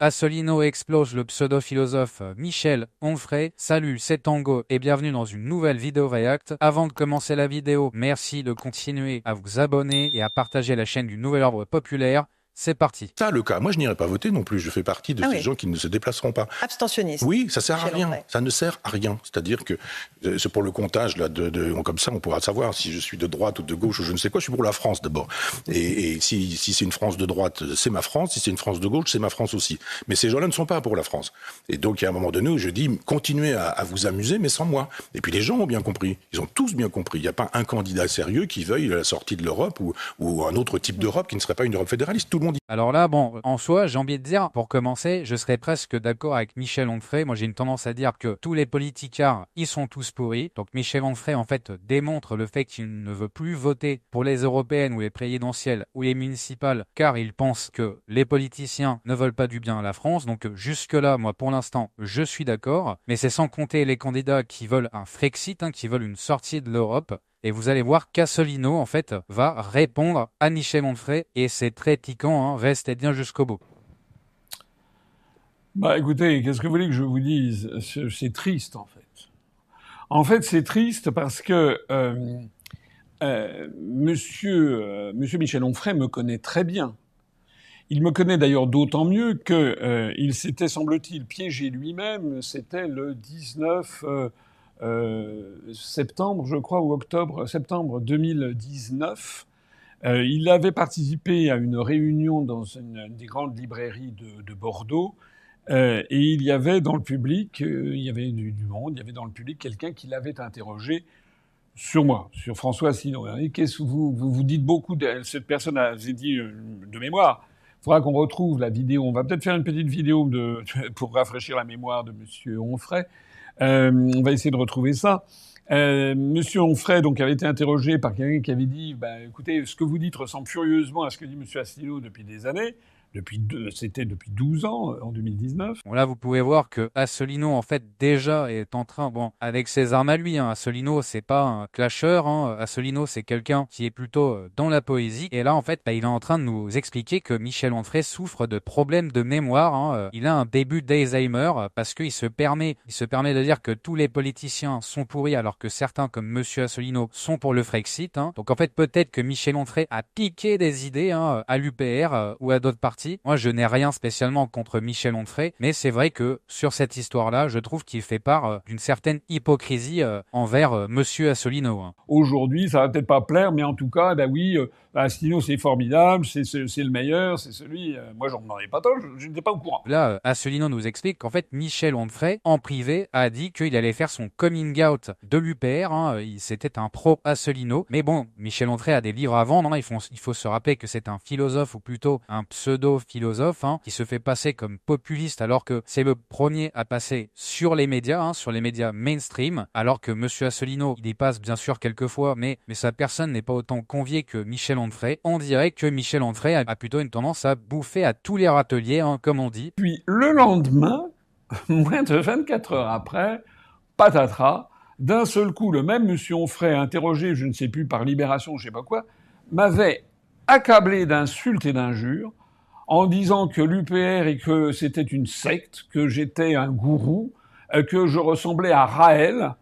Asselineau explose le pseudo-philosophe Michel Onfray. Salut, c'est Tango et bienvenue dans une nouvelle vidéo React. Avant de commencer la vidéo, merci de continuer à vous abonner et à partager la chaîne du Nouvel Ordre Populaire. C'est parti. Ça, le cas. Moi, je n'irai pas voter non plus. Je fais partie de ces gens qui ne se déplaceront pas. Abstentionniste. Oui, ça sert à rien. Ça ne sert à rien. C'est-à-dire que c'est pour le comptage là, comme ça, on pourra savoir si je suis de droite ou de gauche ou je ne sais quoi. Je suis pour la France d'abord. Et si c'est une France de droite, c'est ma France. Si c'est une France de gauche, c'est ma France aussi. Mais ces gens-là ne sont pas pour la France. Et donc, il y a un moment donné où je dis, continuez à vous amuser, mais sans moi. Et puis les gens ont bien compris. Ils ont tous bien compris. Il n'y a pas un candidat sérieux qui veuille la sortie de l'Europe ou un autre type d'Europe qui ne serait pas une Europe fédéraliste. Tout le monde. Alors là, bon, en soi, j'ai envie de dire, pour commencer, je serais presque d'accord avec Michel Onfray. Moi, j'ai une tendance à dire que tous les politicards, ils sont tous pourris. Donc Michel Onfray, en fait, démontre le fait qu'il ne veut plus voter pour les européennes ou les présidentielles ou les municipales, car il pense que les politiciens ne veulent pas du bien à la France. Donc jusque-là, moi, pour l'instant, je suis d'accord. Mais c'est sans compter les candidats qui veulent un Frexit, qui veulent une sortie de l'Europe. Et vous allez voir qu'Asselineau, en fait, va répondre à Michel Onfray. Et c'est très piquant, restez bien jusqu'au bout. Bah écoutez, qu'est-ce que vous voulez que je vous dise? C'est triste, en fait. En fait, c'est triste parce que monsieur Michel Onfray me connaît très bien. Il me connaît d'ailleurs d'autant mieux que il s'était, semble-t-il, piégé lui-même. C'était le 19... septembre, je crois, ou septembre 2019, il avait participé à une réunion dans une des grandes librairies de Bordeaux, et il y avait dans le public, il y avait du monde, il y avait dans le public quelqu'un qui l'avait interrogé sur moi, sur François Asselineau. Et qu'est-ce que vous dites beaucoup de cette personne, j'ai dit de mémoire. Il faudra qu'on retrouve la vidéo. On va peut-être faire une petite vidéo pour rafraîchir la mémoire de monsieur Onfray. On va essayer de retrouver ça. Monsieur Onfray, donc, avait été interrogé par quelqu'un qui avait dit, écoutez, ce que vous dites ressemble furieusement à ce que dit monsieur Asselineau depuis des années. C'était depuis 12 ans, en 2019. Bon, là, vous pouvez voir que Asselineau, en fait, déjà est en train, avec ses armes à lui, Asselineau, c'est pas un clasheur, Asselineau, c'est quelqu'un qui est plutôt dans la poésie. Et là, en fait, il est en train de nous expliquer que Michel Onfray souffre de problèmes de mémoire, Il a un début d'Alzheimer parce qu'il se permet de dire que tous les politiciens sont pourris alors que certains, comme monsieur Asselineau, sont pour le Frexit, Donc, en fait, peut-être que Michel Onfray a piqué des idées, à l'UPR ou à d'autres partis. Moi, je n'ai rien spécialement contre Michel Onfray, mais c'est vrai que sur cette histoire-là, je trouve qu'il fait part d'une certaine hypocrisie envers monsieur Asselineau. Aujourd'hui, ça va peut-être pas plaire, mais en tout cas, oui, Asselineau, c'est formidable, c'est le meilleur, c'est celui... moi, j'en demandais pas tant, je n'étais pas au courant. Là, Asselineau nous explique qu'en fait, Michel Onfray, en privé, a dit qu'il allait faire son coming out de l'UPR. C'était un pro-Asselineau. Mais bon, Michel Onfray a des livres à vendre. Il faut se rappeler que c'est un philosophe, ou plutôt un pseudo-philosophe, qui se fait passer comme populiste, alors que c'est le premier à passer sur les médias, sur les médias mainstream, alors que monsieur Asselineau, il y passe bien sûr quelquefois, mais sa personne n'est pas autant conviée que Michel Onfray. On dirait que Michel Onfray a plutôt une tendance à bouffer à tous les râteliers, comme on dit. Puis le lendemain, moins de 24 heures après, patatras, d'un seul coup, le même monsieur Onfray, interrogé, je ne sais plus, par Libération, je sais pas quoi, m'avait accablé d'insultes et d'injures en disant que l'UPR et que c'était une secte, que j'étais un gourou, que je ressemblais à Raël.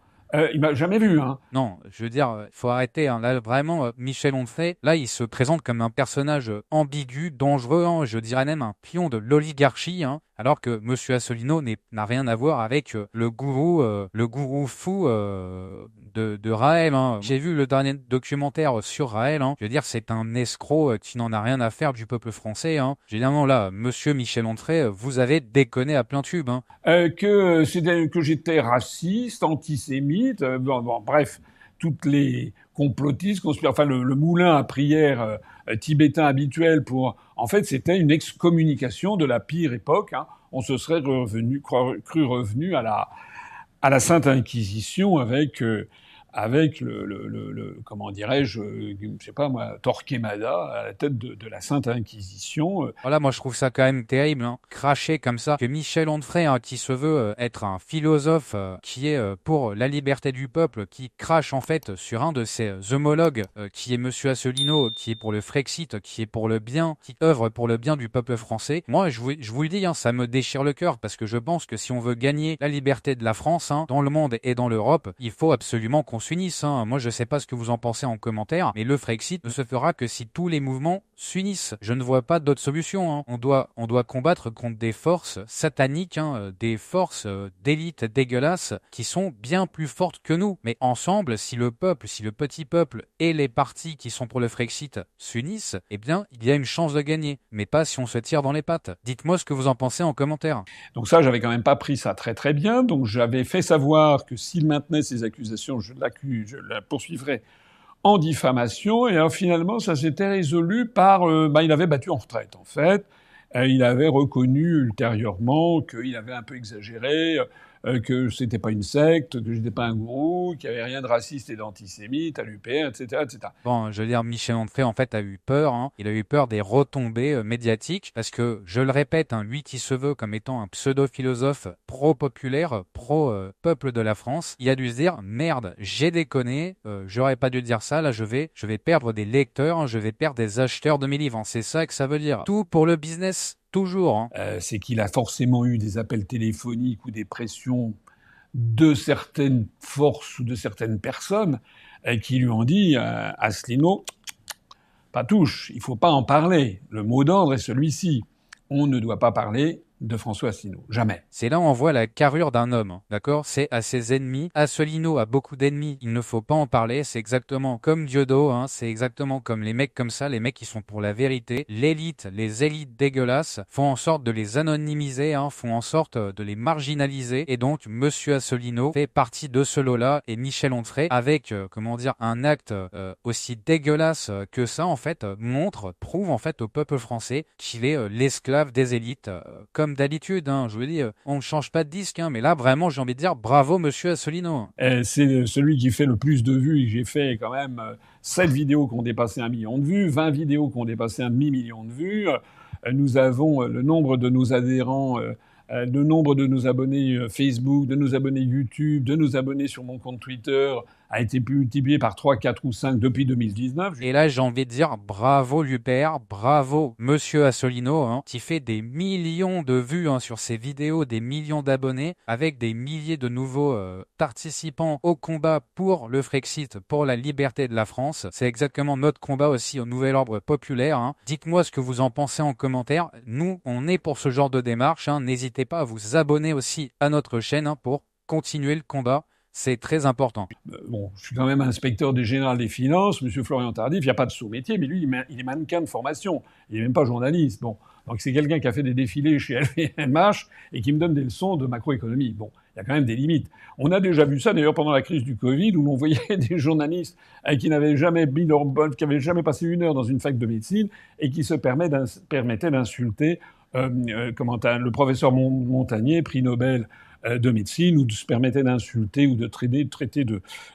Il m'a jamais vu, Non, je veux dire, faut arrêter, Là, vraiment, Michel Onfray, là, il se présente comme un personnage ambigu, dangereux, je dirais même un pion de l'oligarchie, alors que monsieur Asselineau n'a rien à voir avec le gourou fou de Raël. J'ai vu le dernier documentaire sur Raël. Je veux dire, c'est un escroc qui n'en a rien à faire du peuple français. Évidemment, là, monsieur Michel Onfray, vous avez déconné à plein tube. Que j'étais raciste, antisémite, bref, toutes les complotistes, enfin le moulin à prière tibétain habituel pour... En fait, c'était une excommunication de la pire époque. On se serait cru revenu à la Sainte Inquisition avec avec comment dirais-je, je sais pas moi, Torquemada à la tête de la Sainte Inquisition. Voilà, moi je trouve ça quand même terrible, hein. Cracher comme ça, que Michel Onfray, hein, qui se veut être un philosophe qui est pour la liberté du peuple, qui crache en fait sur un de ses homologues, qui est Monsieur Asselineau, qui est pour le Frexit, qui est pour le bien, qui œuvre pour le bien du peuple français. Moi, je vous le dis, hein, ça me déchire le cœur, parce que je pense que si on veut gagner la liberté de la France, hein, dans le monde et dans l'Europe, il faut absolument qu'on s'unisse, hein. Moi, je sais pas ce que vous en pensez en commentaire, mais le Frexit ne se fera que si tous les mouvements s'unissent. Je ne vois pas d'autre solution, hein. On doit combattre contre des forces sataniques, hein, des forces d'élite dégueulasses qui sont bien plus fortes que nous. Mais ensemble, si le peuple, si le petit peuple et les partis qui sont pour le Frexit s'unissent, eh bien, il y a une chance de gagner. Mais pas si on se tire dans les pattes. Dites-moi ce que vous en pensez en commentaire. Donc ça, j'avais quand même pas pris ça très très bien. Donc j'avais fait savoir que s'il maintenait ces accusations, je la poursuivrais en diffamation. Et alors, finalement, ça s'était résolu par... il avait battu en retraite, en fait. Il avait reconnu ultérieurement qu'il avait un peu exagéré, que c'était pas une secte, que j'étais pas un gourou, qu'il y avait rien de raciste et d'antisémite à l'UPR, etc., etc. Bon, je veux dire, Michel Onfray, en fait, a eu peur, hein. Il a eu peur des retombées médiatiques, parce que, je le répète, hein, lui qui se veut comme étant un pseudo-philosophe pro-populaire, pro-peuple de la France, il a dû se dire, merde, j'ai déconné, j'aurais pas dû dire ça, là, je vais perdre des lecteurs, hein, je vais perdre des acheteurs de mes livres, hein. C'est ça que ça veut dire. Tout pour le business. Toujours, hein. C'est qu'il a forcément eu des appels téléphoniques ou des pressions de certaines forces ou de certaines personnes qui lui ont dit Asselineau, pas touche, il faut pas en parler. Le mot d'ordre est celui-ci. On ne doit pas parler de François Asselineau. Jamais. C'est là où on voit la carrure d'un homme, hein, d'accord? C'est à ses ennemis. Asselineau a beaucoup d'ennemis, il ne faut pas en parler. C'est exactement comme Dieudo, hein, c'est exactement comme les mecs comme ça, les mecs qui sont pour la vérité. L'élite, les élites dégueulasses font en sorte de les anonymiser, hein, font en sorte de les marginaliser. Et donc, Monsieur Asselineau fait partie de ce lot-là. Et Michel Onfray, avec, un acte aussi dégueulasse que ça, en fait, prouve en fait au peuple français qu'il est l'esclave des élites, comme d'habitude, hein, je veux dire, on ne change pas de disque, hein, mais là, vraiment, j'ai envie de dire bravo, Monsieur Asselineau. C'est celui qui fait le plus de vues. J'ai fait quand même 7 vidéos qui ont dépassé 1 million de vues, 20 vidéos qui ont dépassé 1 demi-million de vues. Nous avons le nombre de nos adhérents, le nombre de nos abonnés Facebook, de nos abonnés YouTube, de nos abonnés sur mon compte Twitter a été multiplié par 3, 4 ou 5 depuis 2019. Et là, j'ai envie de dire bravo l'UPR, bravo Monsieur Asselineau, hein, qui fait des millions de vues, hein, sur ses vidéos, des millions d'abonnés, avec des milliers de nouveaux participants au combat pour le Frexit, pour la liberté de la France. C'est exactement notre combat aussi au Nouvel Ordre Populaire, hein. Dites-moi ce que vous en pensez en commentaire. Nous, on est pour ce genre de démarche, hein. N'hésitez pas à vous abonner aussi à notre chaîne, hein, pour continuer le combat. C'est très important. Bon, je suis quand même inspecteur des général des finances, Monsieur Florian Tardif, il n'y a pas de sous-métier, mais lui, il est mannequin de formation. Il n'est même pas journaliste. Bon, donc c'est quelqu'un qui a fait des défilés chez LVMH et qui me donne des leçons de macroéconomie. Bon, il y a quand même des limites. On a déjà vu ça, d'ailleurs, pendant la crise du Covid, où l'on voyait des journalistes qui n'avaient jamais qui avaient jamais passé 1 heure dans une fac de médecine et qui se permettaient d'insulter le professeur Montagnier, prix Nobel de médecine, ou de se permettait d'insulter ou de traiter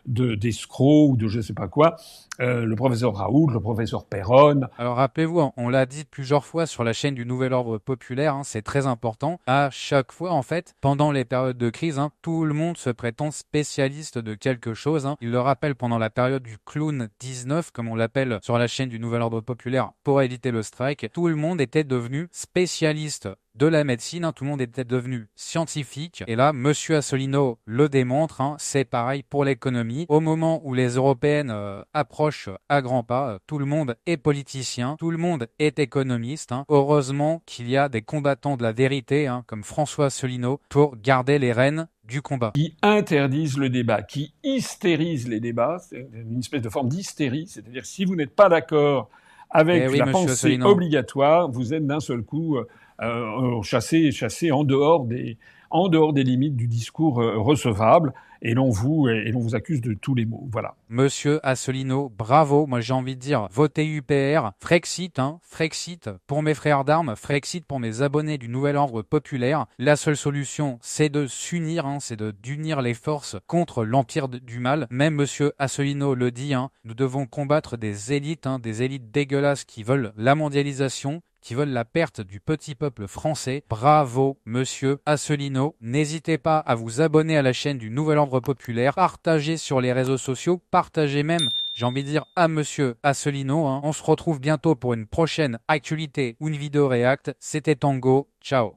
d'escrocs ou de je sais pas quoi, le professeur Raoult, le professeur Perron. Alors rappelez-vous, on l'a dit plusieurs fois sur la chaîne du Nouvel Ordre Populaire, hein, c'est très important. À chaque fois, en fait, pendant les périodes de crise, hein, tout le monde se prétend spécialiste de quelque chose, hein. Il le rappelle pendant la période du clown 19, comme on l'appelle sur la chaîne du Nouvel Ordre Populaire, pour éviter le strike. Tout le monde était devenu spécialiste de la médecine, hein, tout le monde était devenu scientifique. Et là, Monsieur Asselineau le démontre, hein, c'est pareil pour l'économie. Au moment où les européennes approchent à grands pas, tout le monde est politicien, tout le monde est économiste, hein. Heureusement qu'il y a des combattants de la vérité, hein, comme François Asselineau, pour garder les rênes du combat. Qui interdisent le débat, qui hystérisent les débats, c'est une espèce de forme d'hystérie, c'est-à-dire si vous n'êtes pas d'accord avec la pensée obligatoire, vous êtes d'un seul coup chassé en dehors en dehors des limites du discours recevable, et l'on vous accuse de tous les maux. Voilà. Monsieur Asselineau, bravo. Moi, j'ai envie de dire, votez UPR, Frexit, Frexit pour mes frères d'armes, Frexit pour mes abonnés du Nouvel Ordre Populaire. La seule solution, c'est de s'unir, c'est d'unir les forces contre l'empire du mal. Même Monsieur Asselineau le dit, nous devons combattre des élites dégueulasses qui veulent la mondialisation, qui veulent la perte du petit peuple français. Bravo, monsieur Asselineau. N'hésitez pas à vous abonner à la chaîne du Nouvel Ordre Populaire, partagez sur les réseaux sociaux, partagez même, j'ai envie de dire, à monsieur Asselineau. On se retrouve bientôt pour une prochaine actualité ou une vidéo réact. C'était Tango. Ciao.